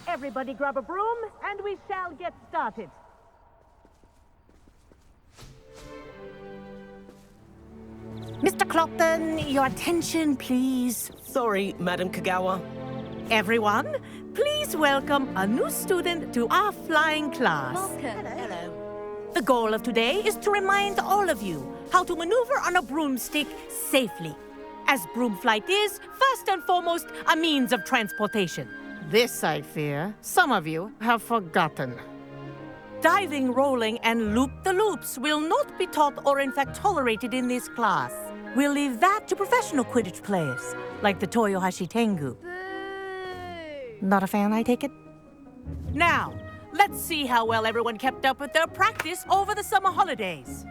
Everybody grab a broom, and we shall get started. Mr. Clopton, your attention, please. Sorry, Madam Kagawa. Everyone, please welcome a new student to our flying class. Welcome. Hello. The goal of today is to remind all of you how to maneuver on a broomstick safely, as broom flight is, first and foremost, a means of transportation. This, I fear, some of you have forgotten. Diving, rolling, and loop-the-loops will not be taught or in fact tolerated in this class. We'll leave that to professional Quidditch players, like the Toyohashi Tengu. Boo! Not a fan, I take it? Now, let's see how well everyone kept up with their practice over the summer holidays.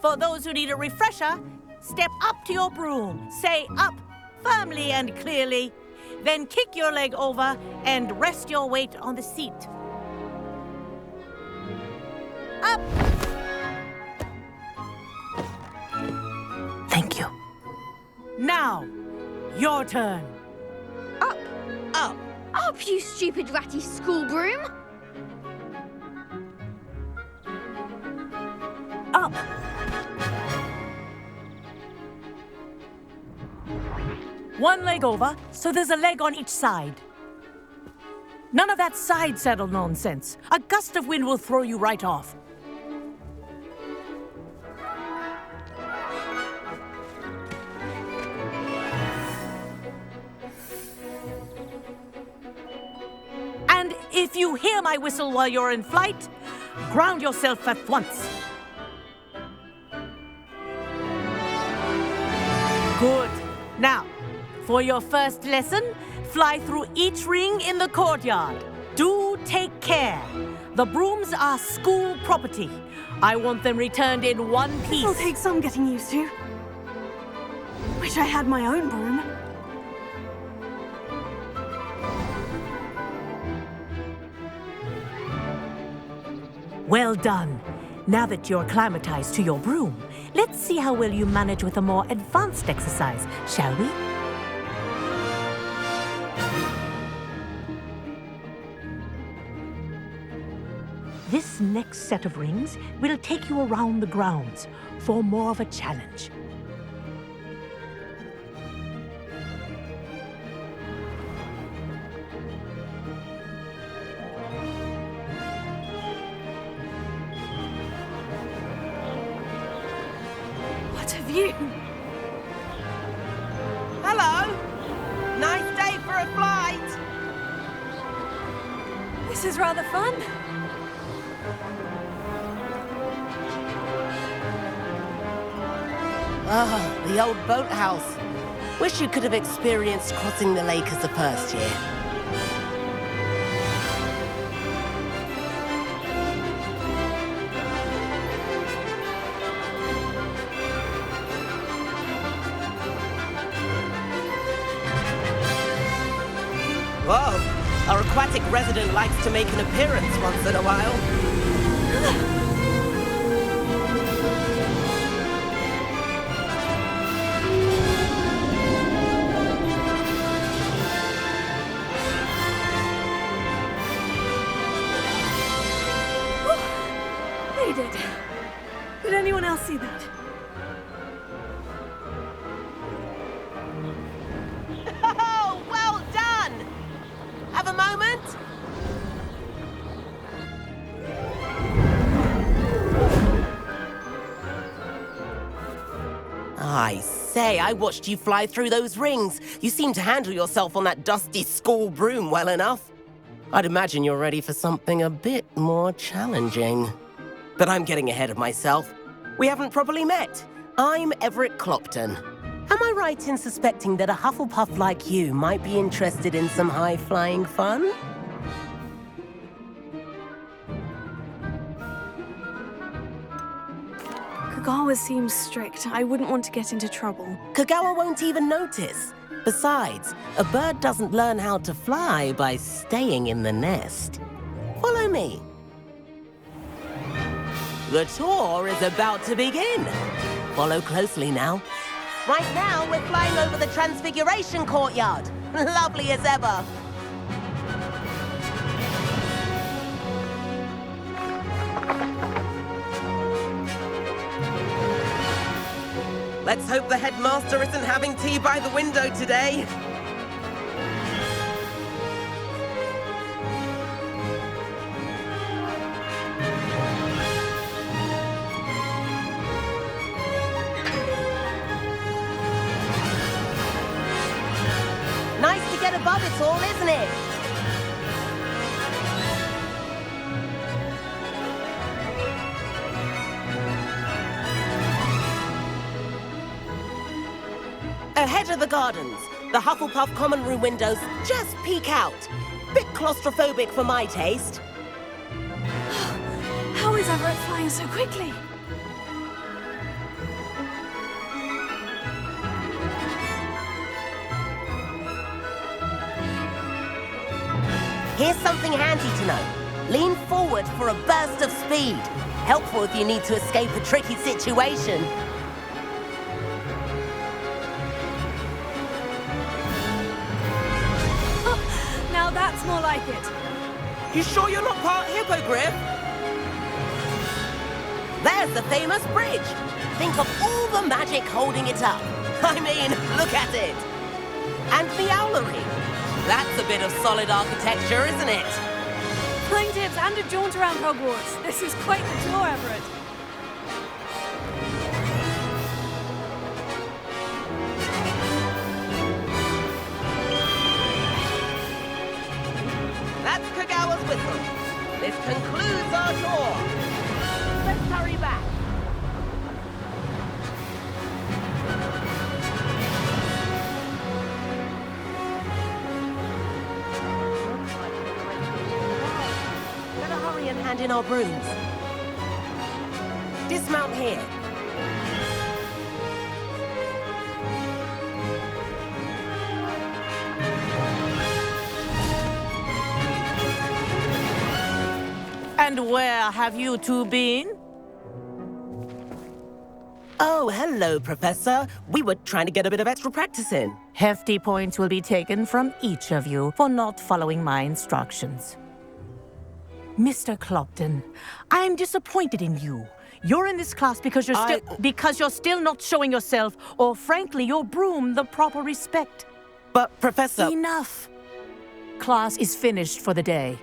For those who need a refresher, step up to your broom, say up firmly and clearly, then kick your leg over and rest your weight on the seat. Up! Thank you. Now, your turn. Up! Up! Up, you stupid ratty school broom! Up! One leg over, so there's a leg on each side. None of that side saddle nonsense. A gust of wind will throw you right off. And if you hear my whistle while you're in flight, ground yourself at once. Good. Now, for your first lesson, fly through each ring in the courtyard. Do take care. The brooms are school property. I want them returned in one piece. It'll take some getting used to. Wish I had my own broom. Well done. Now that you're acclimatized to your broom, let's see how well you manage with a more advanced exercise, shall we? This next set of rings will take you around the grounds for more of a challenge. What have you? Hello! Nice day for a flight! This is rather fun. Ah, the old boathouse. Wish you could have experienced crossing the lake as a first year. Whoa! Our aquatic resident likes to make an appearance once in a while. They did. Did anyone else see that? Oh, well done! Have a moment? I say, I watched you fly through those rings. You seem to handle yourself on that dusty school broom well enough. I'd imagine you're ready for something a bit more challenging. But I'm getting ahead of myself. We haven't properly met. I'm Everett Clopton. Am I right in suspecting that a Hufflepuff like you might be interested in some high-flying fun? Kagawa seems strict. I wouldn't want to get into trouble. Kagawa won't even notice. Besides, a bird doesn't learn how to fly by staying in the nest. Follow me. The tour is about to begin. Follow closely now. Right now, we're flying over the Transfiguration Courtyard. Lovely as ever. Let's hope the headmaster isn't having tea by the window today. Nice to get above it all, isn't it? Ahead of the gardens, the Hufflepuff common room windows just peek out. Bit claustrophobic for my taste. How is Everett flying so quickly? Here's something handy to know. Lean forward for a burst of speed. Helpful if you need to escape a tricky situation. Now that's more like it. You sure you're not part hippogriff? There's the famous bridge. Think of all the magic holding it up. I mean, look at it. And the owlery. That's a bit of solid architecture, isn't it? Flying tips and a jaunt around Hogwarts. This is quite the tour, Everett. That's Kagawa's whistle. This concludes our tour. Let's hurry back. Better hurry and hand in our brooms. Dismount here. And where have you two been? Oh, hello, Professor. We were trying to get a bit of extra practice in. Hefty points will be taken from each of you for not following my instructions. Mr. Clopton, I'm disappointed in you. You're in this class because you're still not showing yourself, or frankly, your broom the proper respect. But, Professor... Enough. Class is finished for the day.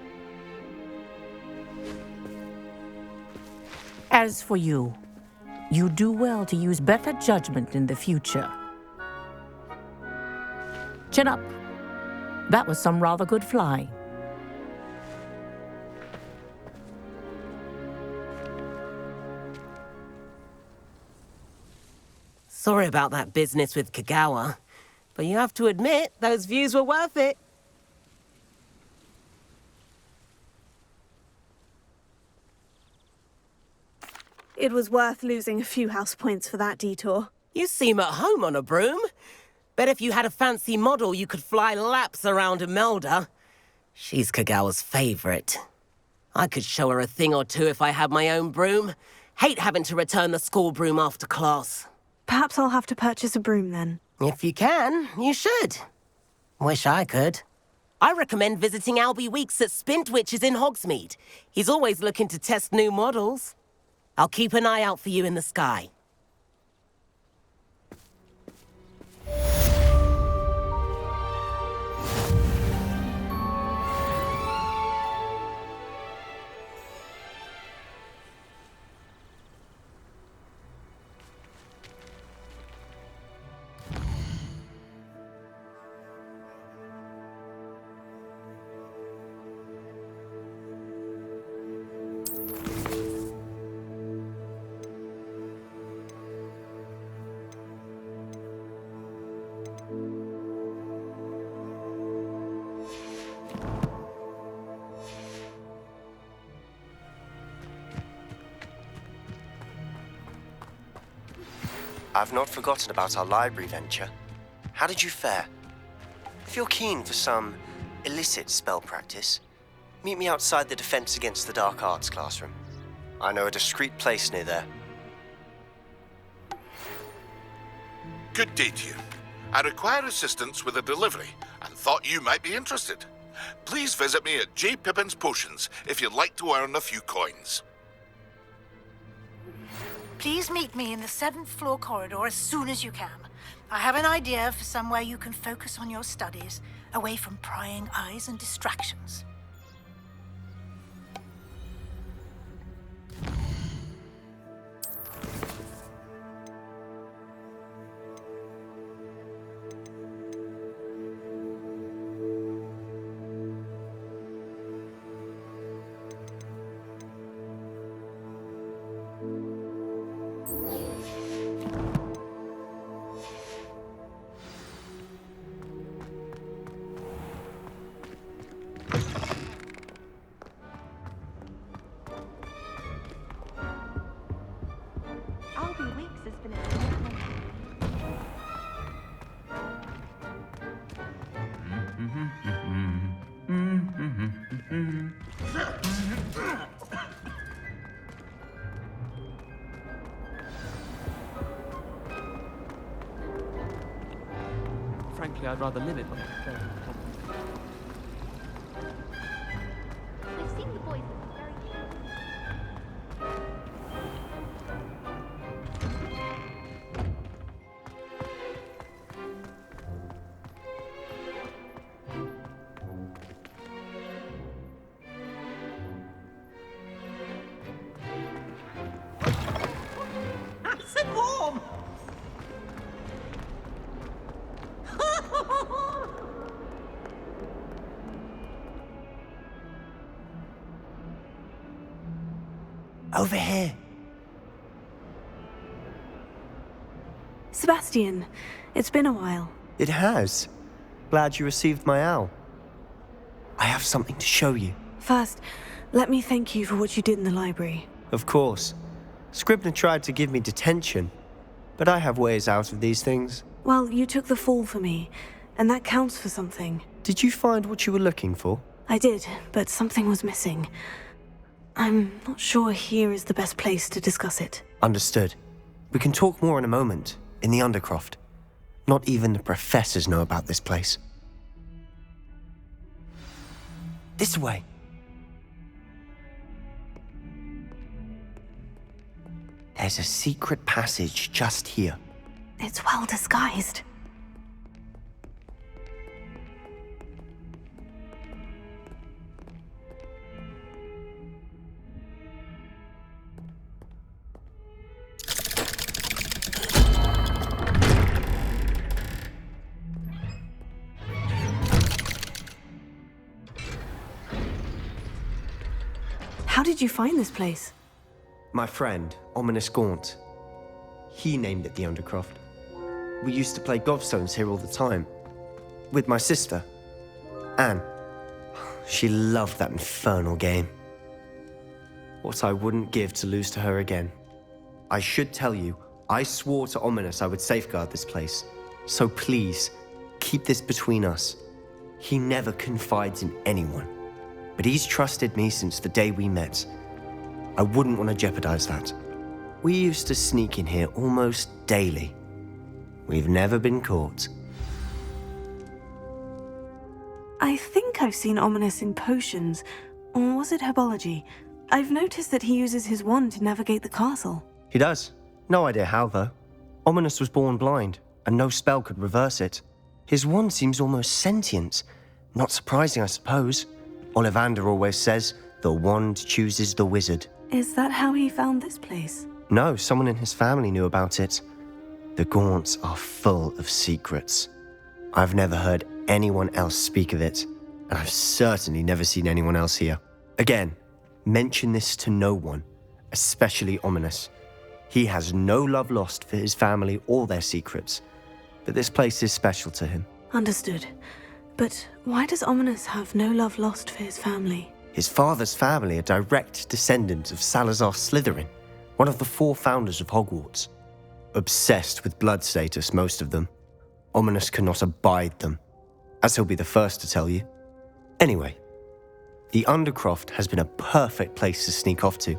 As for you, you do well to use better judgment in the future. Chin up. That was some rather good flying. Sorry about that business with Kagawa, but you have to admit, those views were worth it. It was worth losing a few house points for that detour. You seem at home on a broom. Bet if you had a fancy model, you could fly laps around Imelda. She's Kagawa's favorite. I could show her a thing or two if I had my own broom. Hate having to return the school broom after class. Perhaps I'll have to purchase a broom then. If you can, you should. Wish I could. I recommend visiting Albie Weeks at Spintwitches in Hogsmeade. He's always looking to test new models. I'll keep an eye out for you in the sky. I've not forgotten about our library venture. How did you fare? If you're keen for some illicit spell practice, meet me outside the Defense Against the Dark Arts classroom. I know a discreet place near there. Good day to you. I require assistance with a delivery and thought you might be interested. Please visit me at J. Pippin's Potions if you'd like to earn a few coins. Please meet me in the 7th floor corridor as soon as you can. I have an idea for somewhere you can focus on your studies, away from prying eyes and distractions. Frankly, I'd rather live it when it's very I've seen the boys look very Nice and warm! Over here. Sebastian, it's been a while. It has. Glad you received my owl. I have something to show you. First, let me thank you for what you did in the library. Of course. Scribner tried to give me detention, but I have ways out of these things. Well, you took the fall for me, and that counts for something. Did you find what you were looking for? I did, but something was missing. I'm not sure here is the best place to discuss it. Understood. We can talk more in a moment, in the Undercroft. Not even the professors know about this place. This way. There's a secret passage just here. It's well disguised. How did you find this place? My friend, Ominous Gaunt. He named it the Undercroft. We used to play gobstones here all the time. With my sister, Anne. She loved that infernal game. What I wouldn't give to lose to her again. I should tell you, I swore to Ominous I would safeguard this place. So please, keep this between us. He never confides in anyone. But he's trusted me since the day we met. I wouldn't want to jeopardize that. We used to sneak in here almost daily. We've never been caught. I think I've seen Ominous in potions. Or was it herbology? I've noticed that he uses his wand to navigate the castle. He does. No idea how, though. Ominous was born blind, and no spell could reverse it. His wand seems almost sentient. Not surprising, I suppose. Ollivander always says, the wand chooses the wizard. Is that how he found this place? No, someone in his family knew about it. The Gaunts are full of secrets. I've never heard anyone else speak of it, and I've certainly never seen anyone else here. Again, mention this to no one, especially Ominous. He has no love lost for his family or their secrets, but this place is special to him. Understood. But why does Ominous have no love lost for his family? His father's family are direct descendants of Salazar Slytherin, one of the 4 founders of Hogwarts. Obsessed with blood status, most of them. Ominous cannot abide them, as he'll be the first to tell you. Anyway, the Undercroft has been a perfect place to sneak off to,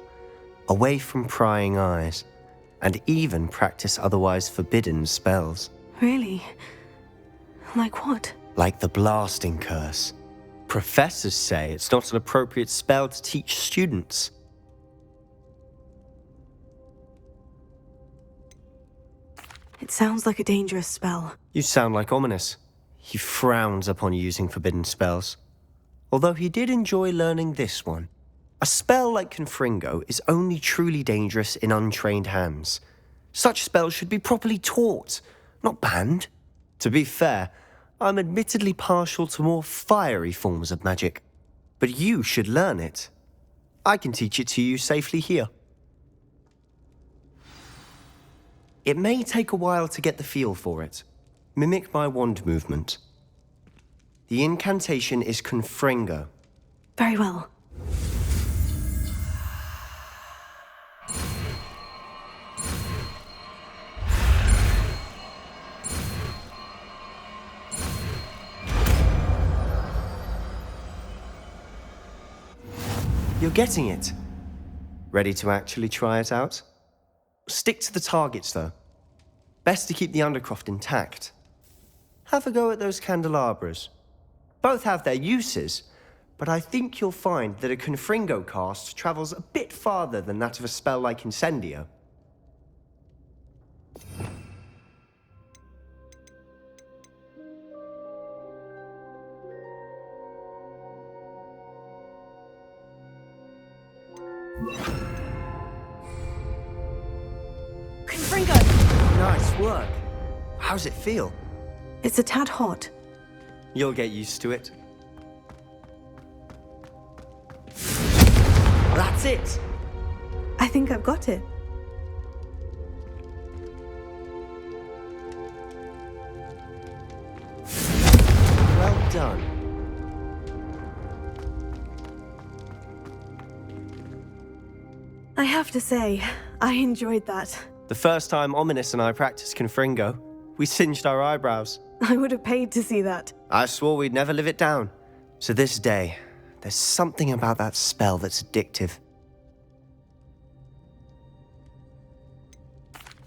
away from prying eyes, and even practice otherwise forbidden spells. Really? Like what? Like the blasting curse. Professors say it's not an appropriate spell to teach students. It sounds like a dangerous spell. You sound like Ominous. He frowns upon using forbidden spells. Although he did enjoy learning this one. A spell like Confringo is only truly dangerous in untrained hands. Such spells should be properly taught, not banned. To be fair, I'm admittedly partial to more fiery forms of magic. But you should learn it. I can teach it to you safely here. It may take a while to get the feel for it. Mimic my wand movement. The incantation is Confringo. Very well. You're getting it. Ready to actually try it out? Stick to the targets, though. Best to keep the Undercroft intact. Have a go at those candelabras. Both have their uses, but I think you'll find that a Confringo cast travels a bit farther than that of a spell like Incendio. Confringo! Nice work. How's it feel? It's a tad hot. You'll get used to it. That's it! I think I've got it. Well done. I have to say, I enjoyed that. The first time Ominous and I practiced Confringo, we singed our eyebrows. I would have paid to see that. I swore we'd never live it down. To this day, there's something about that spell that's addictive.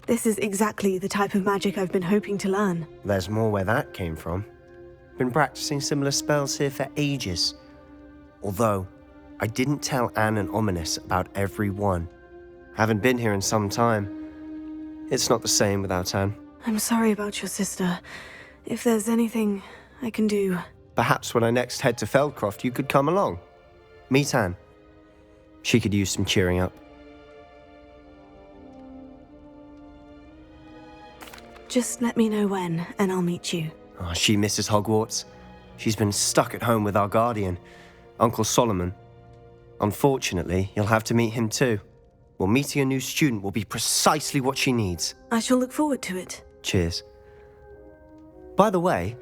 This is exactly the type of magic I've been hoping to learn. There's more where that came from. Been practicing similar spells here for ages. Although, I didn't tell Anne and Ominous about every one. Haven't been here in some time. It's not the same without Anne. I'm sorry about your sister. If there's anything I can do... Perhaps when I next head to Feldcroft, you could come along. Meet Anne. She could use some cheering up. Just let me know when, and I'll meet you. Oh, she misses Hogwarts. She's been stuck at home with our guardian, Uncle Solomon. Unfortunately, you'll have to meet him too. Well, meeting a new student will be precisely what she needs. I shall look forward to it. Cheers. By the way,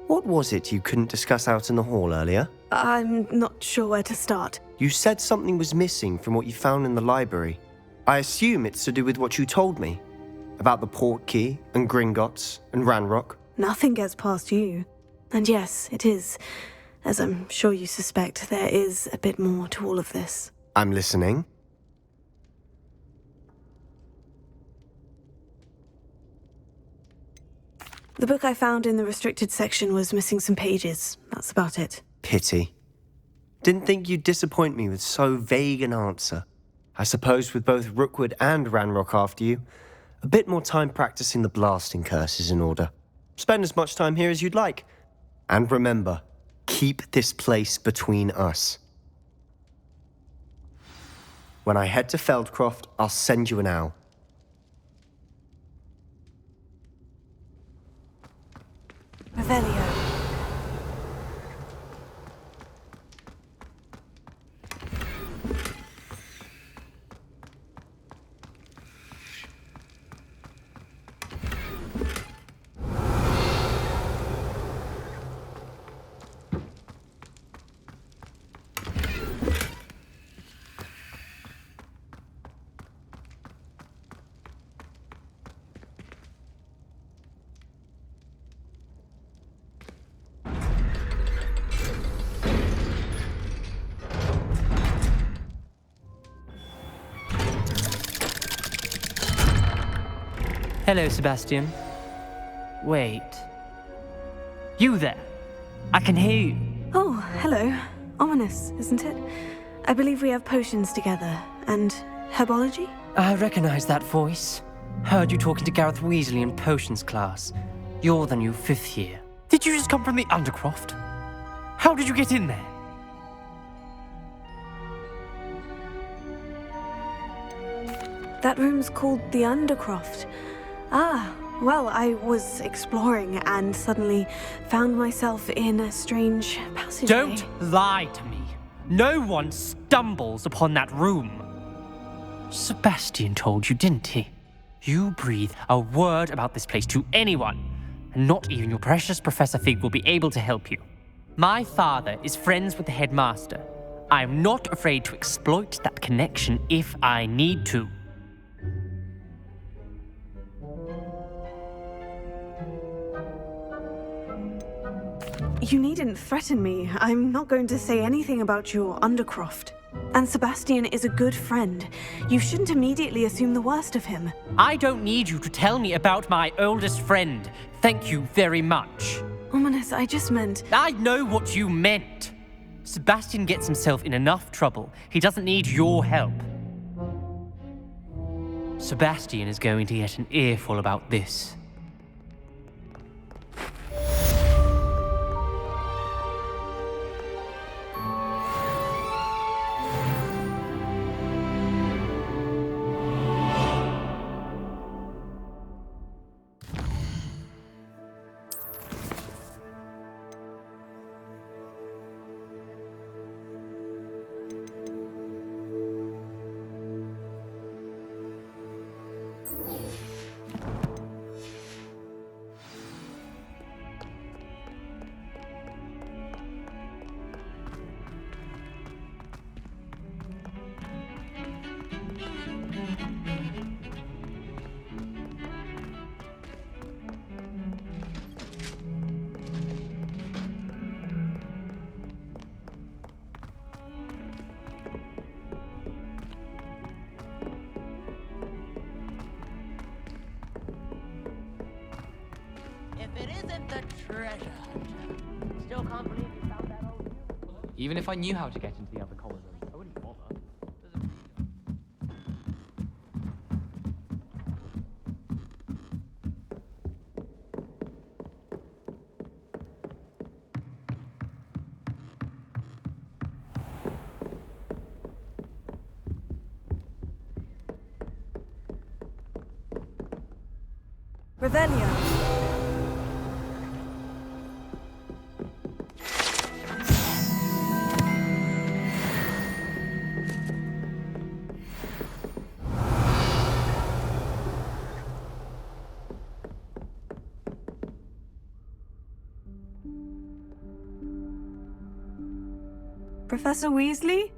what was it you couldn't discuss out in the hall earlier? I'm not sure where to start. You said something was missing from what you found in the library. I assume it's to do with what you told me. About the Portkey, and Gringotts, and Ranrock. Nothing gets past you. And yes, it is. As I'm sure you suspect, there is a bit more to all of this. I'm listening. The book I found in the restricted section was missing some pages. That's about it. Pity. Didn't think you'd disappoint me with so vague an answer. I suppose with both Rookwood and Ranrock after you, a bit more time practicing the blasting curse is in order. Spend as much time here as you'd like. And remember, keep this place between us. When I head to Feldcroft, I'll send you an owl. Revelio. Hello, Sebastian. Wait. You there? I can hear you. Oh, hello. Ominous, isn't it? I believe we have potions together. And herbology? I recognize that voice. Heard you talking to Gareth Weasley in potions class. You're the new 5th year. Did you just come from the Undercroft? How did you get in there? That room's called the Undercroft. Ah, well, I was exploring and suddenly found myself in a strange passageway. Don't lie to me. No one stumbles upon that room. Sebastian told you, didn't he? You breathe a word about this place to anyone, and not even your precious Professor Fig will be able to help you. My father is friends with the headmaster. I am not afraid to exploit that connection if I need to. You needn't threaten me. I'm not going to say anything about your Undercroft. And Sebastian is a good friend. You shouldn't immediately assume the worst of him. I don't need you to tell me about my oldest friend. Thank you very much. Ominous, I just meant... I know what you meant. Sebastian gets himself in enough trouble. He doesn't need your help. Sebastian is going to get an earful about this. If it isn't the treasure hunter. Still can't believe you found that old unicorn. Even if I knew how to get into the other common rooms, I wouldn't bother. Revelio. Professor Weasley?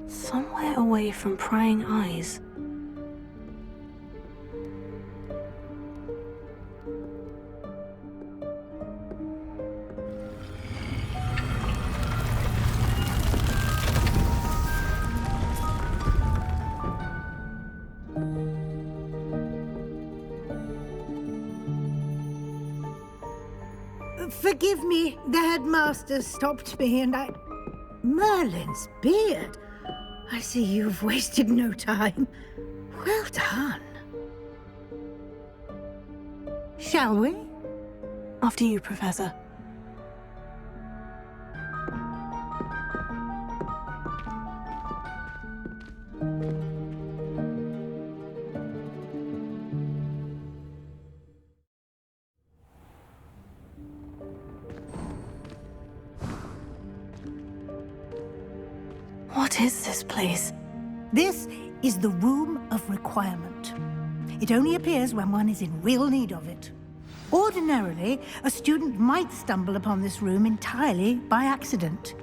Somewhere away from prying eyes. Forgive me, the headmaster stopped me and I... Merlin's beard. I see you've wasted no time. Well done. Shall we? After you, Professor. What is this place? This is the Room of Requirement. It only appears when one is in real need of it. Ordinarily, a student might stumble upon this room entirely by accident.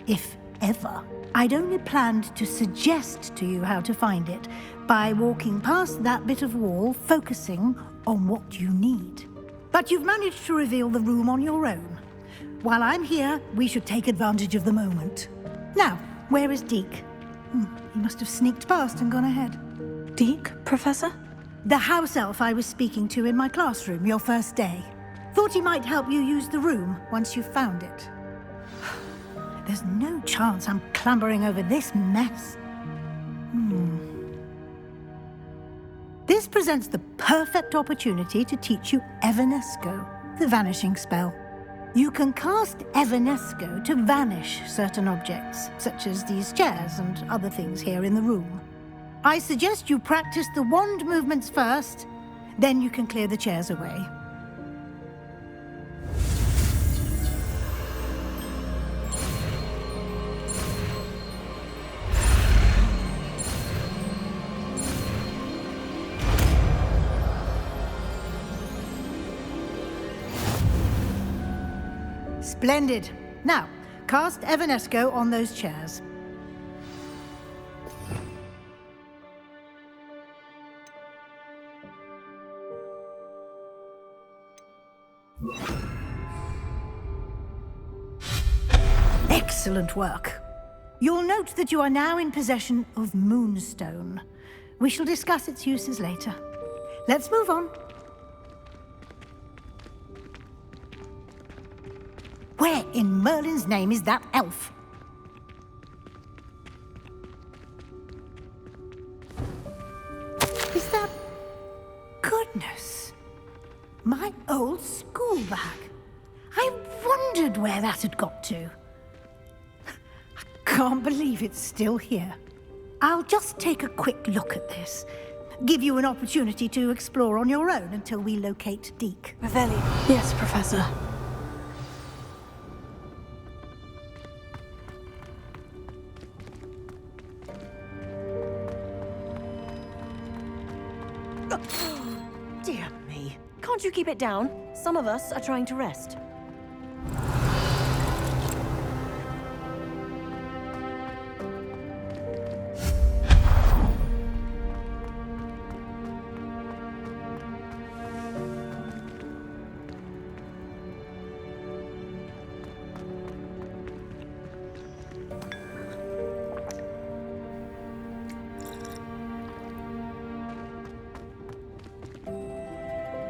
If ever. I'd only planned to suggest to you how to find it by walking past that bit of wall, focusing on what you need. But you've managed to reveal the room on your own. While I'm here, we should take advantage of the moment. Now, where is Deke? He must have sneaked past and gone ahead. Deke, Professor? The house elf I was speaking to in my classroom your first day. Thought he might help you use the room once you've found it. There's no chance I'm clambering over this mess. This presents the perfect opportunity to teach you Evanesco, the vanishing spell. You can cast Evanesco to vanish certain objects, such as these chairs and other things here in the room. I suggest you practice the wand movements first, then you can clear the chairs away. Splendid. Now, cast Evanesco on those chairs. Excellent work. You'll note that you are now in possession of Moonstone. We shall discuss its uses later. Let's move on. Where in Merlin's name is that elf? Is that... Goodness. My old school bag. I wondered where that had got to. I can't believe it's still here. I'll just take a quick look at this. Give you an opportunity to explore on your own until we locate Deke. Revelio. Yes, Professor. Dear me. Can't you keep it down? Some of us are trying to rest.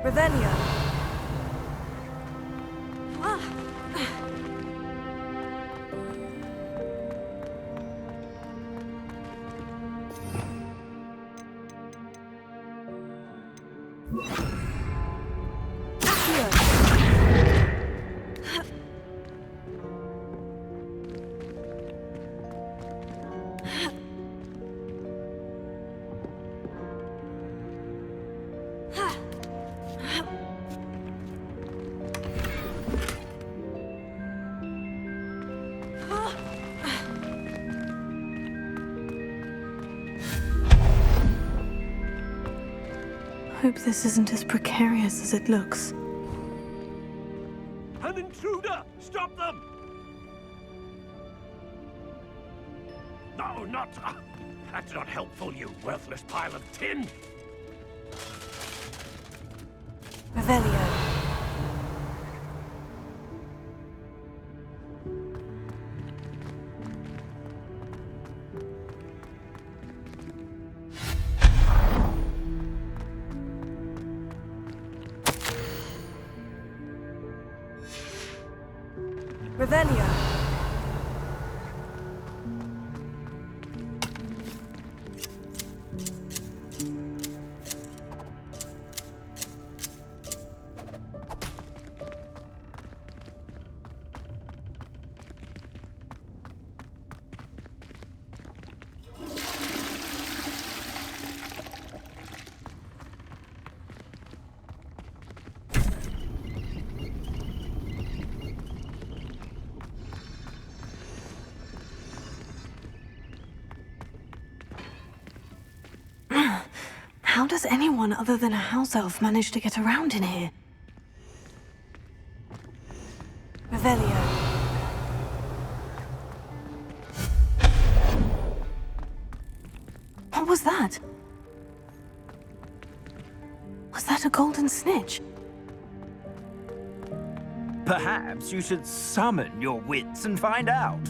Revelio. Hope this isn't as precarious as it looks. An intruder! Stop them! No, not... that's not helpful, you worthless pile of tin! Revelio. Revelio. How does anyone other than a house elf manage to get around in here? Revelio. What was that? Was that a golden snitch? Perhaps you should summon your wits and find out.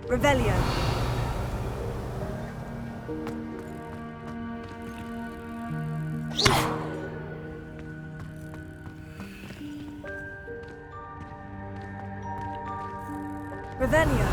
Revelio. Revelio.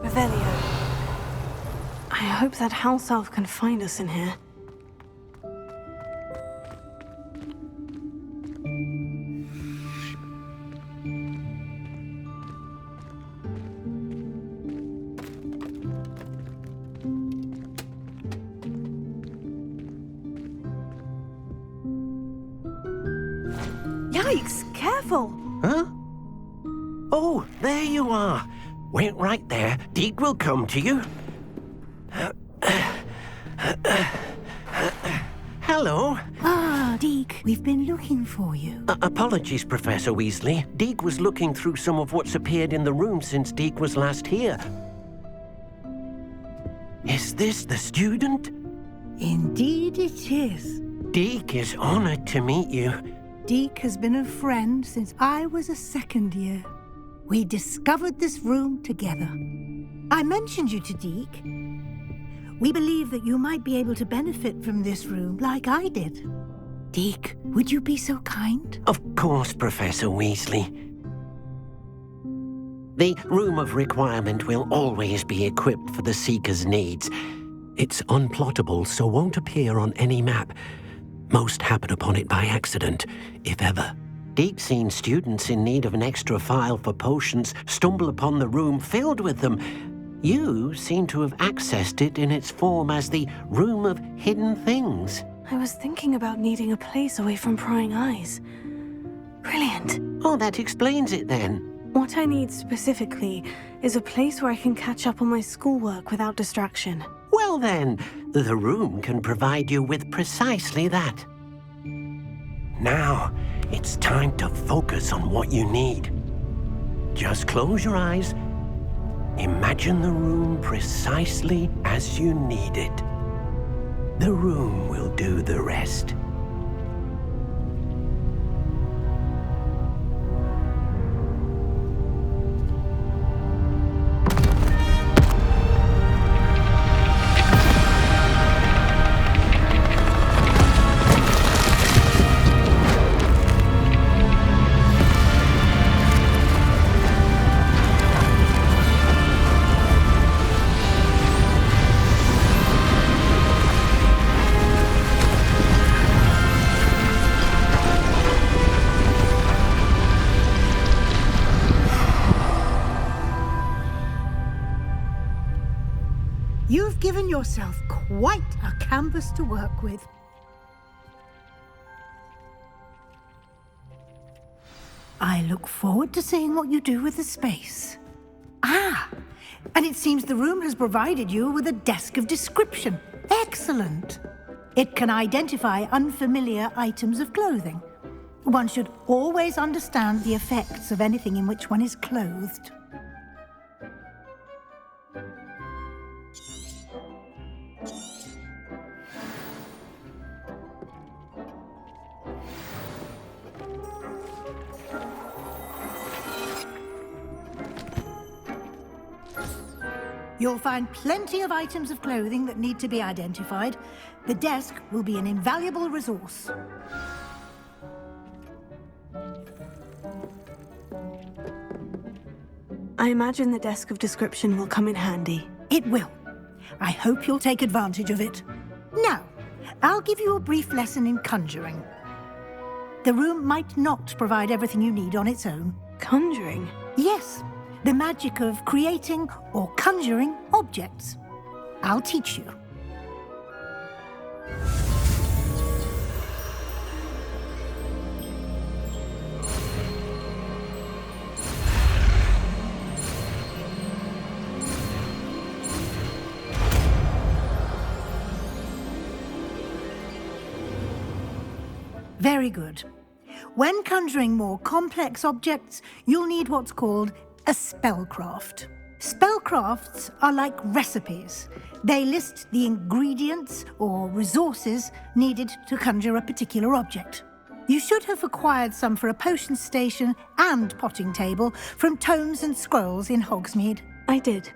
Revelio. I hope that house elf can find us in here. Yikes! Careful! Huh? Oh, there you are. Wait right there. Deke will come to you. Hello. Ah, Deke, we've been looking for you. Apologies, Professor Weasley. Deke was looking through some of what's appeared in the room since Deke was last here. Is this the student? Indeed it is. Deke is honored to meet you. Deke has been a friend since I was a second year. We discovered this room together. I mentioned you to Deke. We believe that you might be able to benefit from this room like I did. Deke, would you be so kind? Of course, Professor Weasley. The Room of Requirement will always be equipped for the Seeker's needs. It's unplottable, so won't appear on any map. Most happen upon it by accident, if ever. Deke's seen students in need of an extra file for potions stumble upon the room filled with them. You seem to have accessed it in its form as the Room of Hidden Things. I was thinking about needing a place away from prying eyes. Brilliant. Oh, that explains it then. What I need specifically is a place where I can catch up on my schoolwork without distraction. Well then, the room can provide you with precisely that. Now, it's time to focus on what you need. Just close your eyes. Imagine the room precisely as you need it. The room will do the rest. You've given yourself quite a canvas to work with. I look forward to seeing what you do with the space. Ah, and it seems the room has provided you with a desk of description. Excellent. It can identify unfamiliar items of clothing. One should always understand the effects of anything in which one is clothed. You'll find plenty of items of clothing that need to be identified. The desk will be an invaluable resource. I imagine the desk of description will come in handy. It will. I hope you'll take advantage of it. Now, I'll give you a brief lesson in conjuring. The room might not provide everything you need on its own. Conjuring? Yes, the magic of creating or conjuring objects. I'll teach you. Very good. When conjuring more complex objects, you'll need what's called a spellcraft. Spellcrafts are like recipes. They list the ingredients or resources needed to conjure a particular object. You should have acquired some for a potion station and potting table from tomes and scrolls in Hogsmeade. I did.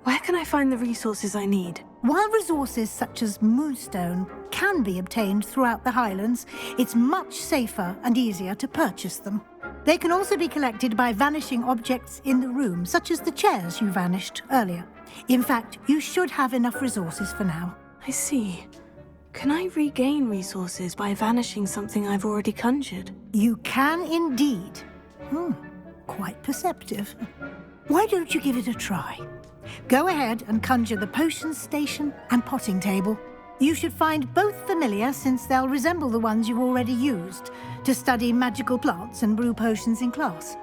Where can I find the resources I need? While resources such as moonstone can be obtained throughout the Highlands, it's much safer and easier to purchase them. They can also be collected by vanishing objects in the room, such as the chairs you vanished earlier. In fact, you should have enough resources for now. I see. Can I regain resources by vanishing something I've already conjured? You can indeed. Quite perceptive. Why don't you give it a try? Go ahead and conjure the potion station and potting table. You should find both familiar, since they'll resemble the ones you've already used to study magical plants and brew potions in class.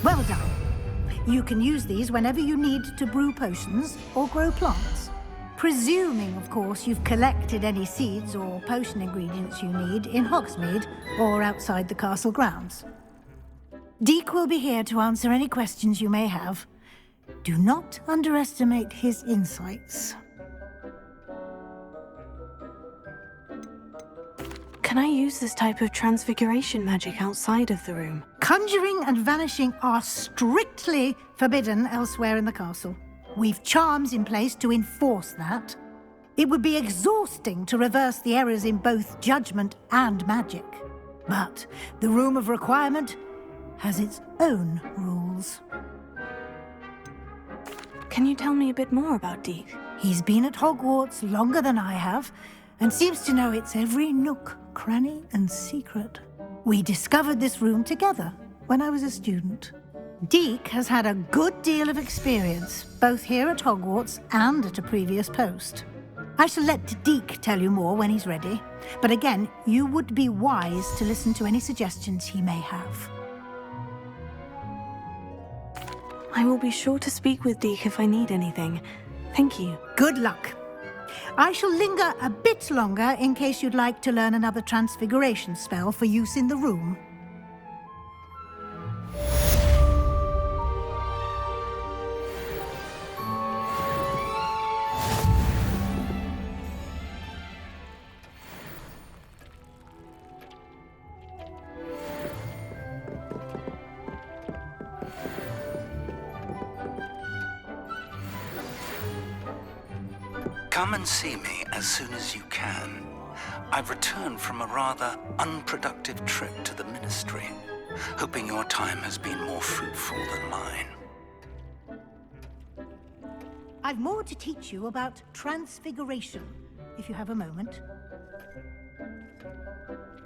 Well done. You can use these whenever you need to brew potions or grow plants. Presuming, of course, you've collected any seeds or potion ingredients you need in Hogsmeade or outside the castle grounds. Deek will be here to answer any questions you may have. Do not underestimate his insights. Can I use this type of transfiguration magic outside of the room? Conjuring and vanishing are strictly forbidden elsewhere in the castle. We've charms in place to enforce that. It would be exhausting to reverse the errors in both judgment and magic. But the Room of Requirement has its own rules. Can you tell me a bit more about Deek? He's been at Hogwarts longer than I have, and seems to know its every nook, cranny, and secret. We discovered this room together when I was a student. Deek has had a good deal of experience, both here at Hogwarts and at a previous post. I shall let Deek tell you more when he's ready, but again, you would be wise to listen to any suggestions he may have. I will be sure to speak with Deek if I need anything. Thank you. Good luck. I shall linger a bit longer in case you'd like to learn another transfiguration spell for use in the room. Come and see me as soon as you can. I've returned from a rather unproductive trip to the Ministry, hoping your time has been more fruitful than mine. I've more to teach you about transfiguration, if you have a moment.